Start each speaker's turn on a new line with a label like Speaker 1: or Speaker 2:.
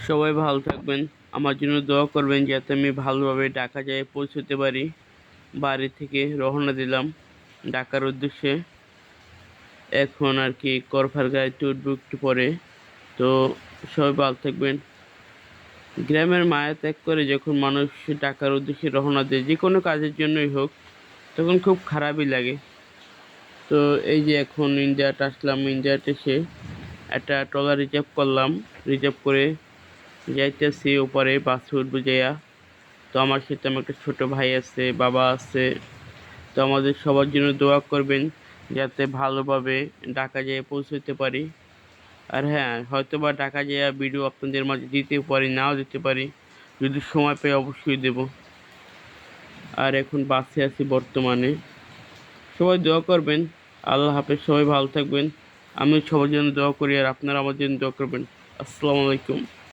Speaker 1: সবাই ভালো থাকবেন। আমার জন্য দোয়া করবেন যাতে আমি ভালোভাবে ঢাকা যেয়ে পৌঁছতে পারি। বাড়ি থেকে রওনা দিলাম ঢাকার উদ্দেশ্যে। এখন আর কি করফার গাড়িতে উঠবো একটু পরে। তো সবাই ভালো থাকবেন। গ্রামের মায়া ত্যাগ করে যখন মানুষ ঢাকার উদ্দেশ্যে রওনা দেয়, যে কোনো কাজের জন্যই হোক, তখন খুব খারাপই লাগে। তো এই যে এখন ইন্ডিয়াতে আসলাম, ইন্ডিয়াতে এসে একটা ট্রলার রিজার্ভ করলাম। রিজার্ভ করে যাইতেছি ওপরে, বাসে উঠবো যাইয়া। তো আমার সাথে আমার একটা ছোট ভাই আছে, বাবা আছে। তো আমাদের সবার জন্য দোয়া করবেন যাতে ভালোভাবে ঢাকা যেয়ে পৌঁছতে পারি। আর হ্যাঁ, হয়তো বা ঢাকা যেয়ে ভিডিও আপনাদের মাঝে দিতে পারি, নাও দিতে পারি। যদি সময় পাই অবশ্যই দেব। আর এখন বাসে আছি বর্তমানে। সবাই দোয়া করবেন। আল্লাহ হাফেজ, সবাই ভালো থাকবেন। আমি সবার জন্য দোয়া করি, আর আপনারা আমার জন্য দোয়া করবেন। আসসালামু আলাইকুম।